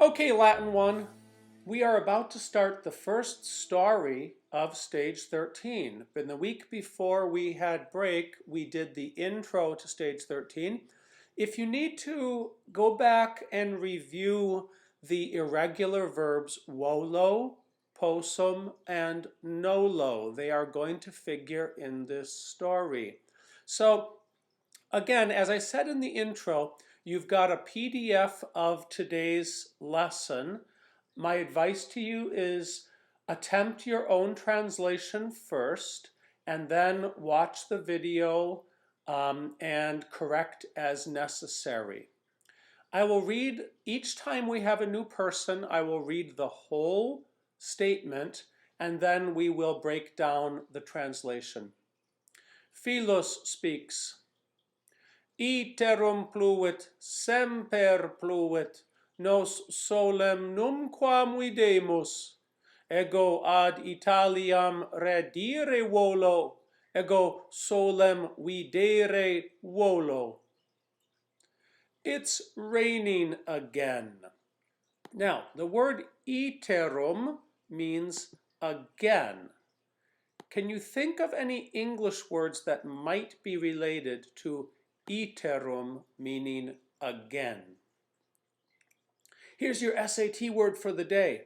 Okay, Latin 1, we are about to start the first story of stage 13. In the week before we had break, we did the intro to stage 13. If you need to, go back and review the irregular verbs wolo, possum, and nolo. They are going to figure in this story. So again, as I said in the intro, you've got a PDF of today's lesson. My advice to you is attempt your own translation first and then watch the video and correct as necessary. I will read, each time we have a new person, I will read the whole statement and then we will break down the translation. Philos speaks. Iterum pluit, semper pluit, nos solem numquam videmus. Ego ad Italiam redire volo, ego solem videre volo. It's raining again. Now, the word iterum means again. Can you think of any English words that might be related to iterum, meaning again? Here's your SAT word for the day.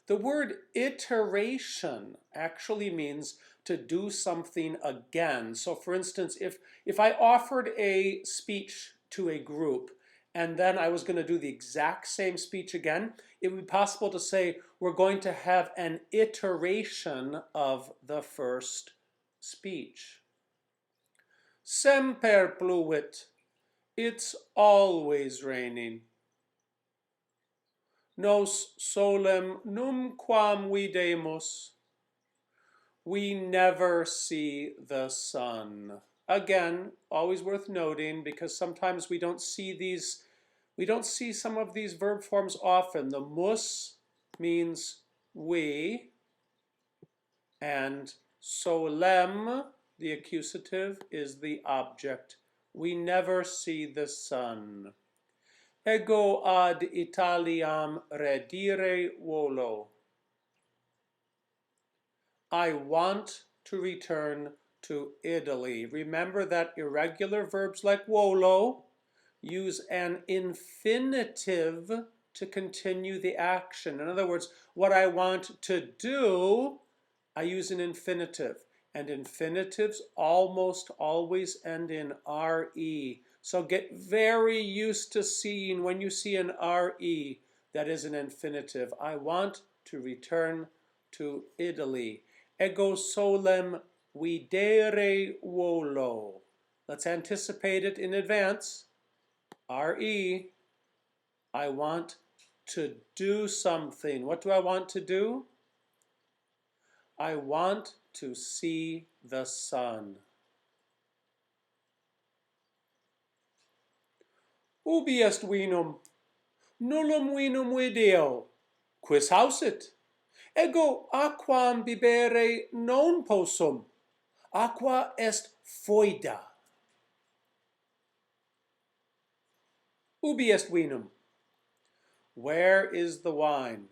The word iteration actually means to do something again. So for instance, if I offered a speech to a group and then I was going to do the exact same speech again, it would be possible to say we're going to have an iteration of the first speech. Semper pluit. It's always raining. Nos solem numquam videmus. We never see the sun. Again, always worth noting because sometimes we don't see some of these verb forms often. The mus means we, and solem, the accusative, is the object. We never see the sun. Ego ad Italiam redire volo. I want to return to Italy. Remember that irregular verbs like volo use an infinitive to continue the action. In other words, what I want to do, I use an infinitive. And infinitives almost always end in re. So get very used to seeing when you see an re, that is an infinitive. I want to return to Italy. Ego solem videre volo. Let's anticipate it in advance. Re. I want to do something. What do I want to do? I want to see the sun. Ubi est vinum? Nullum vinum video. Quis hausit? Ego aquam bibere non possum. Aqua est foeda. Ubi est vinum? Where is the wine?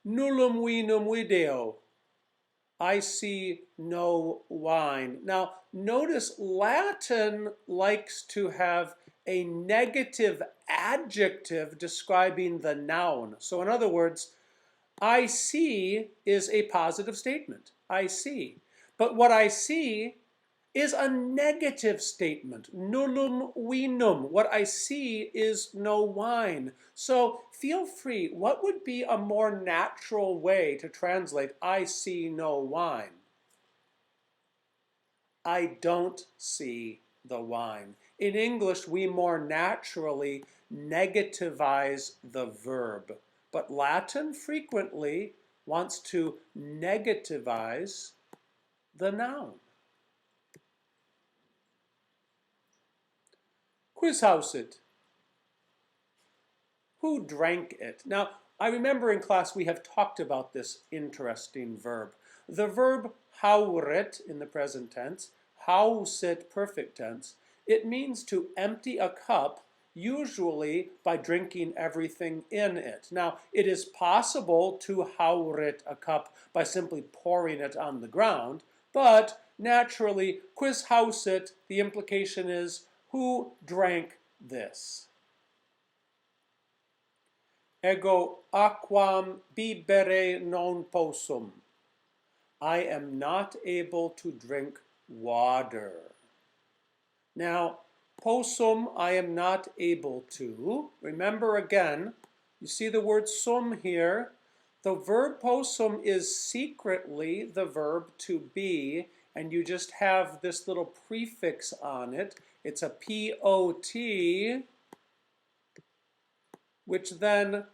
Nullum vinum video. I see no wine. Now, notice Latin likes to have a negative adjective describing the noun. So in other words, I see is a positive statement. I see. But what I see is a negative statement. Nullum vinum. What I see is no wine. So feel free. What would be a more natural way to translate I see no wine? I don't see the wine. In English, we more naturally negativize the verb. But Latin frequently wants to negativize the noun. Quis hausit? Who drank it? Now, I remember in class we have talked about this interesting verb. The verb haurit in the present tense, hausit perfect tense, it means to empty a cup usually by drinking everything in it. Now, it is possible to haurit a cup by simply pouring it on the ground, but naturally, quis hausit, the implication is, who drank this? Ego aquam bibere non possum. I am not able to drink water. Now, possum, I am not able to. Remember again, you see the word sum here. The verb possum is secretly the verb to be, and you just have this little prefix on it. It's a P-O-T, which then,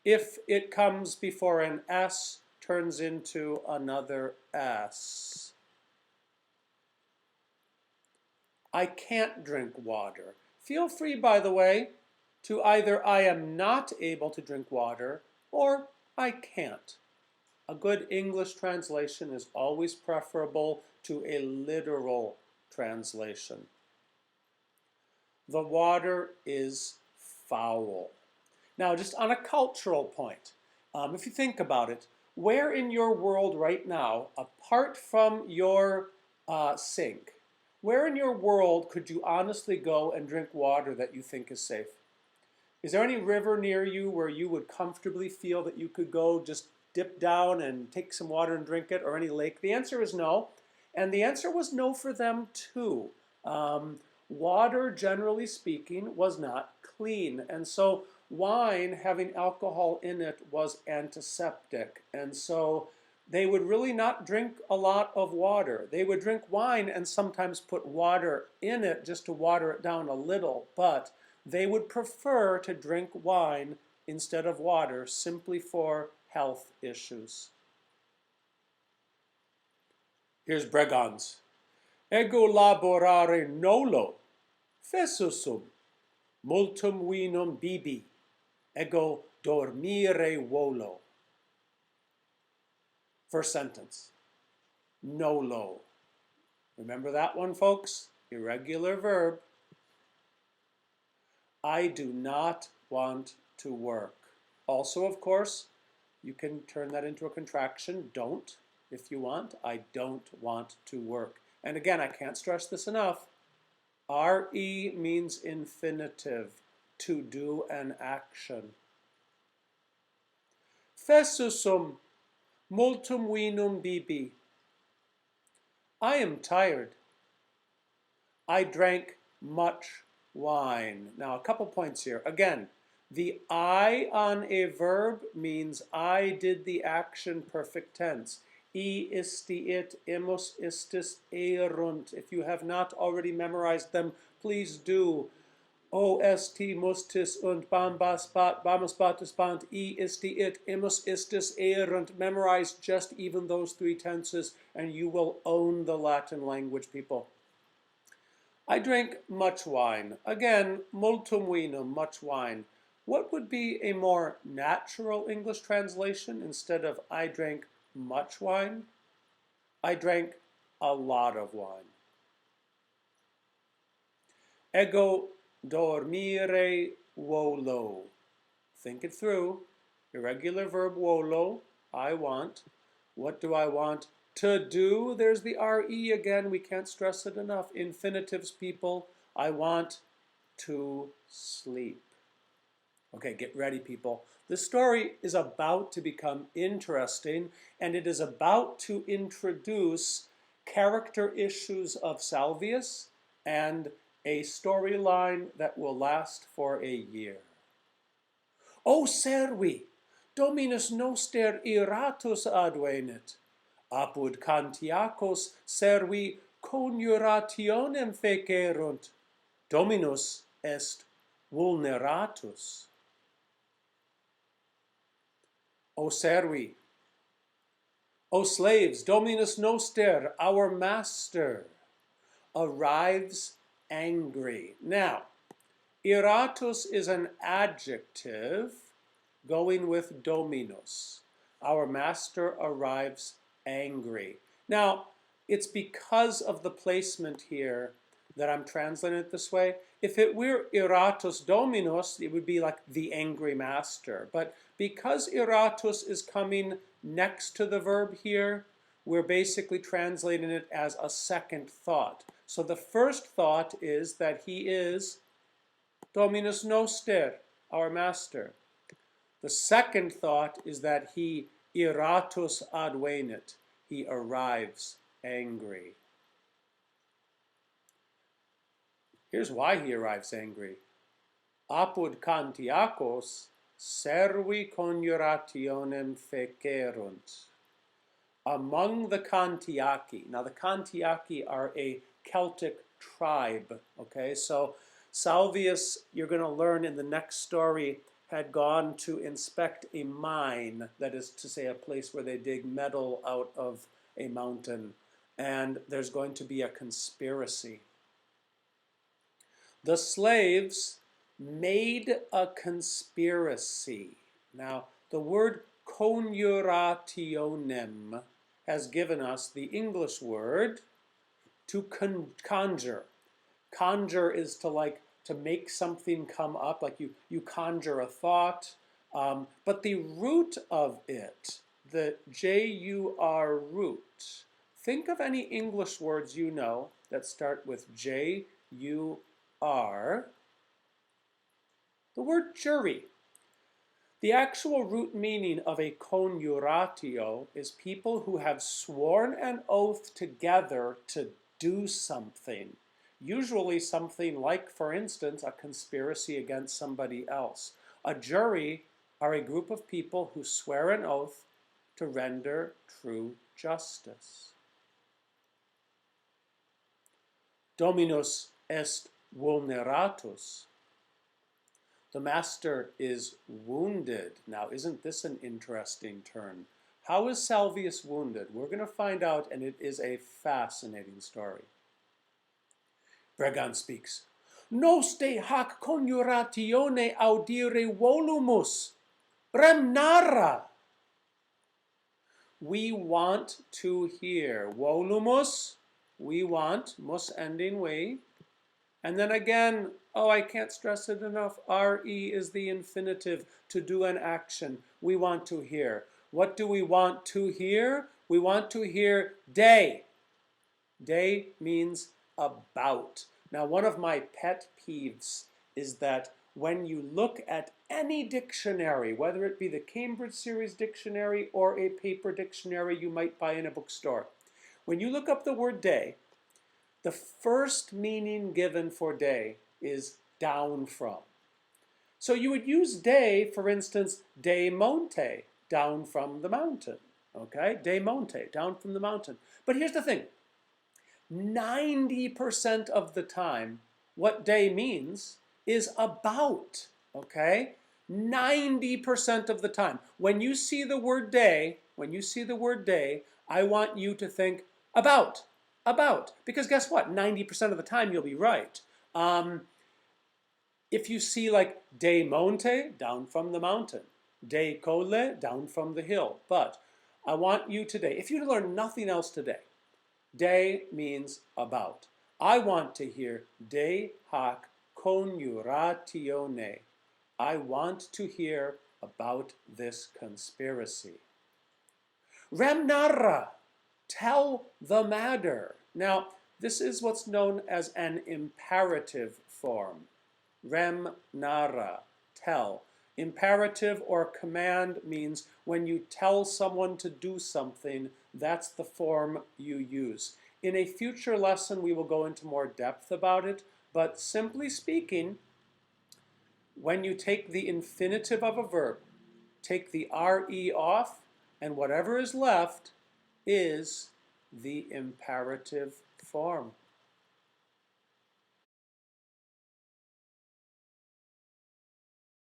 if it comes before an S, turns into another S. I can't drink water. Feel free, by the way, to either I am not able to drink water or I can't. A good English translation is always preferable to a literal translation. The water is foul. Now, just on a cultural point, if you think about it, where in your world right now, apart from your sink, where in your world could you honestly go and drink water that you think is safe? Is there any river near you where you would comfortably feel that you could go just dip down and take some water and drink it, or any lake? The answer is no. And the answer was no for them too. Water, generally speaking, was not clean. And so wine having alcohol in it was antiseptic. And so they would really not drink a lot of water. They would drink wine and sometimes put water in it just to water it down a little, but they would prefer to drink wine instead of water simply for health issues. Here's Bregon's. Ego laborare nolo, fessusum, multum vinum bibi, ego dormire volo. First sentence, nolo. Remember that one, folks? Irregular verb. I do not want to work. Also, of course, you can turn that into a contraction, don't, if you want. I don't want to work. And again, I can't stress this enough. RE means infinitive, to do an action. Fessusum multum vinum bibi. I am tired. I drank much wine. Now, a couple points here. Again, the I on a verb means I did the action perfect tense. Istiit, imus istis, erunt. If you have not already memorized them, please do. Ost mustis und bambas bat, bamus batus bant, istiit, imus istis, erunt. Memorize just even those three tenses, and you will own the Latin language, people. I drank much wine. Again, multum vinum, much wine. What would be a more natural English translation instead of I drank much wine? I drank a lot of wine. Ego dormire volo. Think it through. Irregular verb volo, I want. What do I want to do? There's the RE again. We can't stress it enough. Infinitives, people. I want to sleep. Okay, get ready, people. This story is about to become interesting, and it is about to introduce character issues of Salvius and a storyline that will last for a year. O servi, Dominus noster iratus advenit. Apud Cantiacos servi coniurationem fecerunt. Dominus est vulneratus. O servi, O slaves, Dominus noster, our master, arrives angry. Now, iratus is an adjective going with Dominus. Our master arrives angry. Now, it's because of the placement here that I'm translating it this way. If it were iratus dominus, it would be like the angry master. But because iratus is coming next to the verb here, we're basically translating it as a second thought. So the first thought is that he is Dominus Noster, our master. The second thought is that he iratus advenit, he arrives angry. Here's why he arrives angry. Apud Cantiacos servi coniurationem fecerunt. Among the Cantiaci. Now the Cantiaci are a Celtic tribe, okay? So Salvius, you're going to learn in the next story, had gone to inspect a mine, that is to say a place where they dig metal out of a mountain, and there's going to be a conspiracy. The slaves made a conspiracy. Now, the word coniurationem has given us the English word to conjure. Conjure is to make something come up, like you conjure a thought. But the root of it, the J-U-R root, think of any English words you know that start with J-U-R. The word jury. The actual root meaning of a coniuratio is people who have sworn an oath together to do something. Usually something like, for instance, a conspiracy against somebody else. A jury are a group of people who swear an oath to render true justice. Dominus est vulneratus. The master is wounded. Now, isn't this an interesting turn? How is Salvius wounded? We're going to find out, and it is a fascinating story. Brigand speaks. Noste hac coniuratione audire volumus, bremnara. We want to hear. Volumus, we want, mus ending we. And then again, oh, I can't stress it enough, re is the infinitive, to do an action. We want to hear. What do we want to hear? We want to hear de. De means about. Now, one of my pet peeves is that when you look at any dictionary, whether it be the Cambridge Series Dictionary or a paper dictionary you might buy in a bookstore, when you look up the word de, the first meaning given for de is down from. So you would use de, for instance, de monte, down from the mountain. Okay, de monte, down from the mountain. But here's the thing. 90% of the time, what de means is about, okay? 90% of the time. When you see the word de, I want you to think about. Because guess what? 90% of the time you'll be right. If you see like de monte, down from the mountain. De colle, down from the hill. But I want you today, if you learn nothing else today, de means about. I want to hear de hac coniuratione. I want to hear about this conspiracy. Remnara, tell the matter. Now, this is what's known as an imperative form. Remnara, tell. Imperative or command means when you tell someone to do something, that's the form you use. In a future lesson, we will go into more depth about it, but simply speaking, when you take the infinitive of a verb, take the re off, and whatever is left is the imperative form.